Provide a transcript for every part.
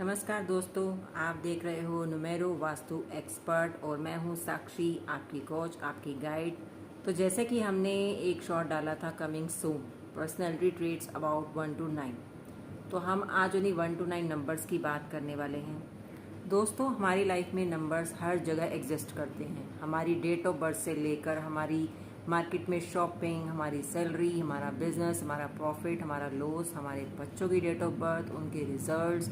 नमस्कार दोस्तों, आप देख रहे हो नुमेरो वास्तु एक्सपर्ट और मैं हूं साक्षी, आपकी कोच, आपकी गाइड। तो जैसे कि हमने एक शॉट डाला था coming soon personality traits about 1 to 9, तो हम आज उन्हीं 1 to 9 नंबर्स की बात करने वाले हैं। दोस्तों, हमारी लाइफ में नंबर्स हर जगह एग्जिस्ट करते हैं। हमारी डेट ऑफ बर्थ से लेकर हमारी मार्केट में शॉपिंग, हमारी सैलरी, हमारा बिजनेस, हमारा प्रॉफिट, हमारा लॉस, हमारे बच्चों की डेट ऑफ बर्थ, उनके results,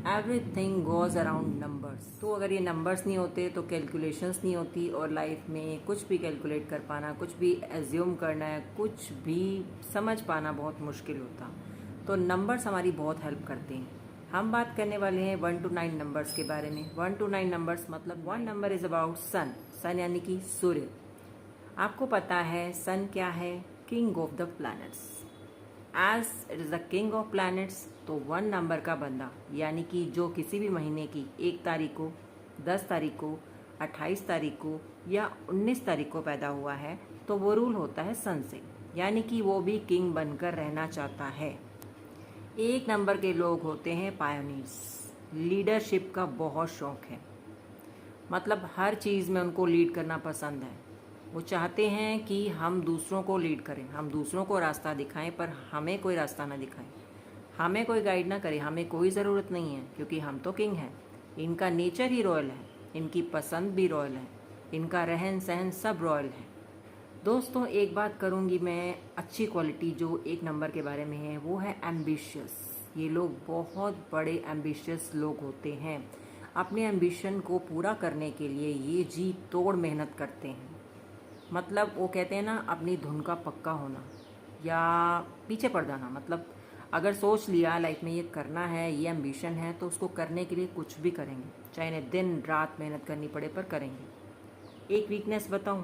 everything goes around numbers. तो अगर ये नंबर्स नहीं होते तो कैलकुलेशंस नहीं होती और लाइफ में कुछ भी कैलकुलेट कर पाना, कुछ भी एज्यूम करना है, कुछ भी समझ पाना बहुत मुश्किल होता। तो नंबर्स हमारी बहुत हेल्प करते हैं। हम बात करने वाले हैं 1 to 9 नंबर्स के बारे में। 1 to 9 नंबर्स मतलब 1 number is about sun. Sun यानी कि सूर्य। आपको पता है सन क्या है? King of the planets. As it is the king of planets, तो 1 नंबर का बंदा यानी कि जो किसी भी महीने की 1 तारीख को, 10 तारीख को, 28 तारीख को या 19 तारीख को पैदा हुआ है, तो वो रूल होता है सन से, यानी कि वो भी किंग बनकर रहना चाहता है। 1 नंबर के लोग होते हैं पायोनियर्स। लीडरशिप का बहुत शौक है, मतलब हर चीज़ में उनको लीड करना पसंद है। वो चाहते हैं कि हम दूसरों को लीड करें, हम दूसरों को रास्ता दिखाएं, पर हमें कोई रास्ता ना दिखाएं, हमें कोई गाइड ना करे, हमें कोई ज़रूरत नहीं है, क्योंकि हम तो किंग हैं। इनका नेचर ही रॉयल है, इनकी पसंद भी रॉयल है, इनका रहन सहन सब रॉयल है। दोस्तों, एक बात करूंगी मैं, अच्छी क्वालिटी जो 1 नंबर के बारे में है वो है एम्बिशियस। ये लोग बहुत बड़े एम्बिशियस लोग होते हैं। अपने एम्बिशन को पूरा करने के लिए ये जी तोड़ मेहनत करते हैं। मतलब वो कहते हैं ना, अपनी धुन का पक्का होना या पीछे पड़ जाना। मतलब अगर सोच लिया लाइफ में ये करना है, ये एम्बिशन है, तो उसको करने के लिए कुछ भी करेंगे, चाहे इन्हें दिन रात मेहनत करनी पड़े, पर करेंगे। एक वीकनेस बताऊं,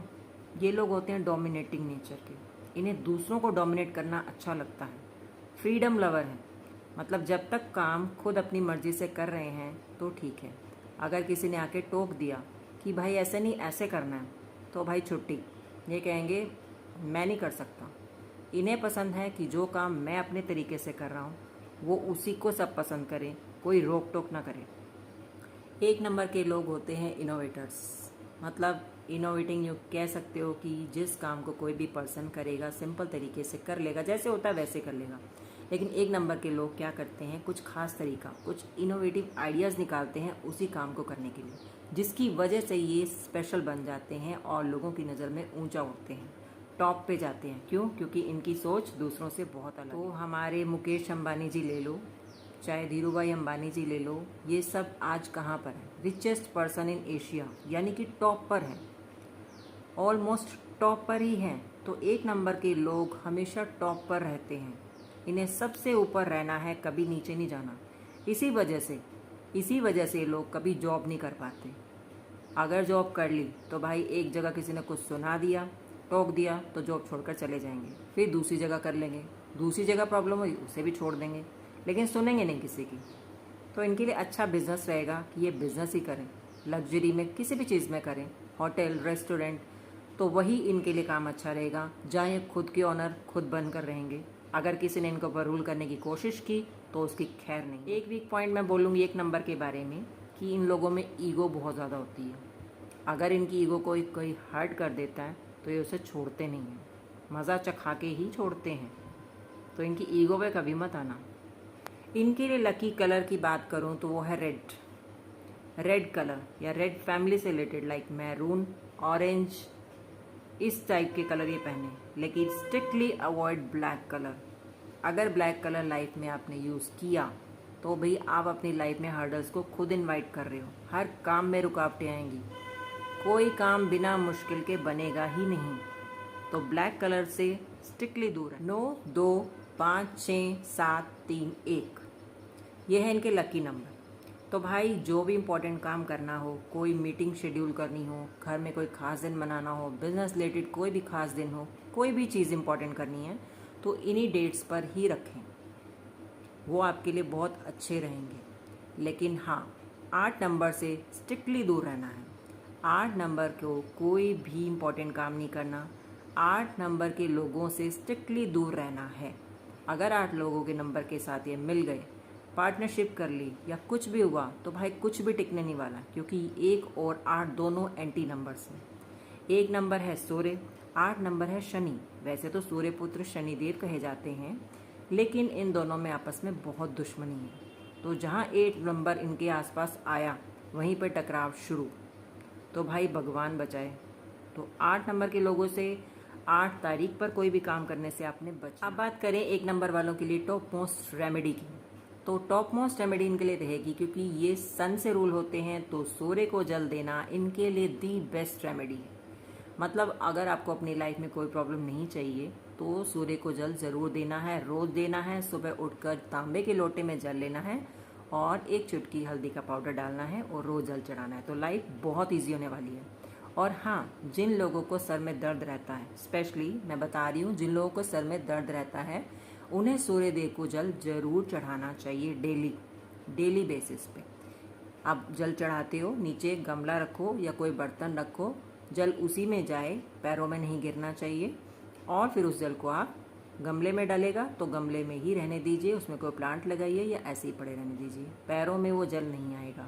ये लोग होते हैं डोमिनेटिंग नेचर के। इन्हें दूसरों को डोमिनेट करना अच्छा लगता है। फ्रीडम लवर है, मतलब जब तक काम खुद अपनी मर्जी से कर रहे हैं तो ठीक है। अगर किसी ने आके टोक दिया कि भाई ऐसे नहीं ऐसे करना है, तो भाई छुट्टी। ये कहेंगे मैं नहीं कर सकता। इन्हें पसंद है कि जो काम मैं अपने तरीके से कर रहा हूँ वो उसी को सब पसंद करें, कोई रोक टोक ना करे। 1 नंबर के लोग होते हैं इनोवेटर्स। मतलब इनोवेटिंग यू कह सकते हो कि जिस काम को कोई भी पर्सन करेगा सिंपल तरीके से कर लेगा, जैसे होता है वैसे कर लेगा। लेकिन 1 नंबर के लोग क्या करते हैं, कुछ खास तरीका, कुछ इनोवेटिव आइडियाज़ निकालते हैं उसी काम को करने के लिए, जिसकी वजह से ये स्पेशल बन जाते हैं और लोगों की नज़र में ऊंचा उठते हैं, टॉप पे जाते हैं। क्यों? क्योंकि इनकी सोच दूसरों से बहुत अलग है। तो हमारे मुकेश अंबानी जी ले लो, चाहे धीरू भाई अंबानी जी ले लो, ये सब आज कहाँ पर है? रिचेस्ट पर्सन इन एशिया, यानी कि टॉप पर है, ऑलमोस्ट टॉप पर ही हैं। तो 1 नंबर के लोग हमेशा टॉप पर रहते हैं। इन्हें सबसे ऊपर रहना है, कभी नीचे नहीं जाना। इसी वजह से लोग कभी जॉब नहीं कर पाते। अगर जॉब कर ली तो भाई एक जगह किसी ने कुछ सुना दिया, टोक दिया, तो जॉब छोड़कर चले जाएंगे। फिर दूसरी जगह कर लेंगे, दूसरी जगह प्रॉब्लम हुई उसे भी छोड़ देंगे, लेकिन सुनेंगे नहीं किसी की। तो इनके लिए अच्छा बिजनेस रहेगा कि ये बिजनेस ही करें, लग्जरी में किसी भी चीज़ में करें, होटल, रेस्टोरेंट, तो वही इनके लिए काम अच्छा रहेगा, जहाँ ये खुद के ऑनर खुद बनकर रहेंगे। अगर किसी ने इनको ऊपर रूल करने की कोशिश की तो उसकी खैर नहीं। एक वीक पॉइंट मैं बोलूँगी 1 नंबर के बारे में कि इन लोगों में ईगो बहुत ज़्यादा होती है। अगर इनकी ईगो कोई हर्ट कर देता है तो ये उसे छोड़ते नहीं हैं, मज़ा चखा के ही छोड़ते हैं। तो इनकी ईगो पे कभी मत आना। इनके लिए लकी कलर की बात करूँ तो वो है रेड कलर या रेड फैमिली से रिलेटेड, लाइक मैरून, ऑरेंज, इस टाइप के कलर ये पहने। लेकिन स्ट्रिक्टली अवॉइड ब्लैक कलर। अगर ब्लैक कलर लाइफ में आपने यूज़ किया तो भाई आप अपनी लाइफ में हर्डल्स को खुद इनवाइट कर रहे हो। हर काम में रुकावटें आएंगी, कोई काम बिना मुश्किल के बनेगा ही नहीं। तो ब्लैक कलर से स्ट्रिक्टली दूर है। 9, 2, 5, 6, 7, 3, 1 ये है इनके लकी नंबर। तो भाई जो भी इम्पोर्टेंट काम करना हो, कोई मीटिंग शेड्यूल करनी हो, घर में कोई खास दिन मनाना हो, बिजनेस रिलेटेड कोई भी खास दिन हो, कोई भी चीज़ इम्पोर्टेंट करनी है, तो इन्हीं डेट्स पर ही रखें, वो आपके लिए बहुत अच्छे रहेंगे। लेकिन हाँ, 8 नंबर से स्ट्रिक्टली दूर रहना है। 8 नंबर को कोई भी इम्पोर्टेंट काम नहीं करना। 8 नंबर के लोगों से स्ट्रिक्टली दूर रहना है। अगर 8 लोगों के नंबर के साथ ये मिल गए पार्टनरशिप कर ली या कुछ भी हुआ तो भाई कुछ भी टिकने नहीं वाला, क्योंकि 1 और 8 दोनों एंटी नंबर्स हैं। 1 नंबर है सूर्य, 8 नंबर है शनि। वैसे तो सूर्य पुत्र शनिदेव कहे जाते हैं, लेकिन इन दोनों में आपस में बहुत दुश्मनी है। तो जहाँ 8 नंबर इनके आसपास आया वहीं पर टकराव शुरू। तो भाई भगवान बचाए। तो 8 नंबर के लोगों से 8 तारीख पर कोई भी काम करने से आपने बचा। अब बात करें 1 नंबर वालों के लिए टॉप मोस्ट रेमेडी की, तो टॉप मोस्ट रेमेडी इनके लिए रहेगी, क्योंकि ये सन से रूल होते हैं, तो सूर्य को जल देना इनके लिए दी बेस्ट रेमेडी है। मतलब अगर आपको अपनी लाइफ में कोई प्रॉब्लम नहीं चाहिए तो सूर्य को जल ज़रूर देना है, रोज़ देना है। सुबह उठकर तांबे के लोटे में जल लेना है और 1 चुटकी हल्दी का पाउडर डालना है और रोज़ जल चढ़ाना है। तो लाइफ बहुत ईजी होने वाली है। और हाँ, जिन लोगों को सर में दर्द रहता है, स्पेशली मैं बता रही हूँ, जिन लोगों को सर में दर्द रहता है उन्हें सूर्य देव को जल जरूर चढ़ाना चाहिए डेली बेसिस पे। आप जल चढ़ाते हो, नीचे गमला रखो या कोई बर्तन रखो, जल उसी में जाए, पैरों में नहीं गिरना चाहिए। और फिर उस जल को आप गमले में डालेगा तो गमले में ही रहने दीजिए, उसमें कोई प्लांट लगाइए या ऐसे ही पड़े रहने दीजिए, पैरों में वो जल नहीं आएगा।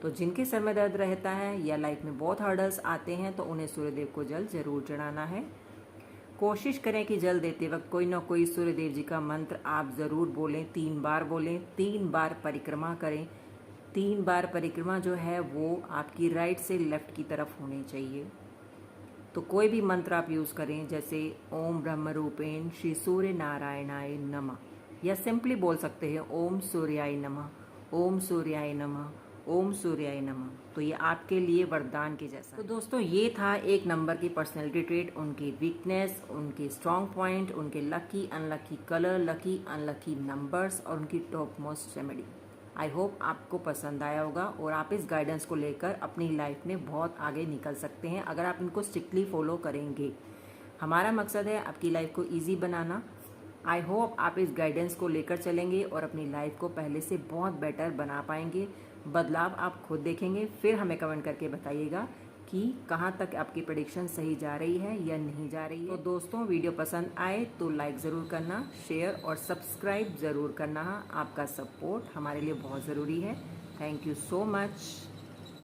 तो जिनके सर में दर्द रहता है या लाइफ में बहुत हर्डल्स आते हैं तो उन्हें सूर्यदेव को जल जरूर चढ़ाना है। कोशिश करें कि जल देते वक्त कोई ना कोई सूर्यदेव जी का मंत्र आप ज़रूर बोलें, 3 बार बोलें, 3 बार परिक्रमा करें। 3 बार परिक्रमा जो है वो आपकी राइट से लेफ्ट की तरफ होनी चाहिए। तो कोई भी मंत्र आप यूज़ करें, जैसे ओम ब्रह्म रूपेण श्री सूर्य नारायणाय नमः, या सिंपली बोल सकते हैं ओम सूर्याय नमः, ओम सूर्याय नमः, ओम सूर्याय नमः। तो ये आपके लिए वरदान के जैसा। तो दोस्तों, ये था 1 नंबर की पर्सनैलिटी ट्रेट, उनकी वीकनेस, उनके स्ट्रॉन्ग पॉइंट, उनके lucky unlucky colour, lucky unlucky numbers और उनकी top most remedy. I hope आपको पसंद आया होगा और आप इस गाइडेंस को लेकर अपनी लाइफ में बहुत आगे निकल सकते हैं अगर आप इनको स्ट्रिक्टली फॉलो करेंगे। हमारा मकसद है आपकी लाइफ को ईजी बनाना। आई होप आप इस गाइडेंस को लेकर चलेंगे और अपनी लाइफ को पहले से बहुत बेटर बना पाएंगे। बदलाव आप खुद देखेंगे, फिर हमें कमेंट करके बताइएगा कि कहाँ तक आपकी प्रेडिक्शन सही जा रही है या नहीं जा रही है। तो दोस्तों, वीडियो पसंद आए तो लाइक ज़रूर करना, शेयर और सब्सक्राइब ज़रूर करना। आपका सपोर्ट हमारे लिए बहुत ज़रूरी है। Thank you so much.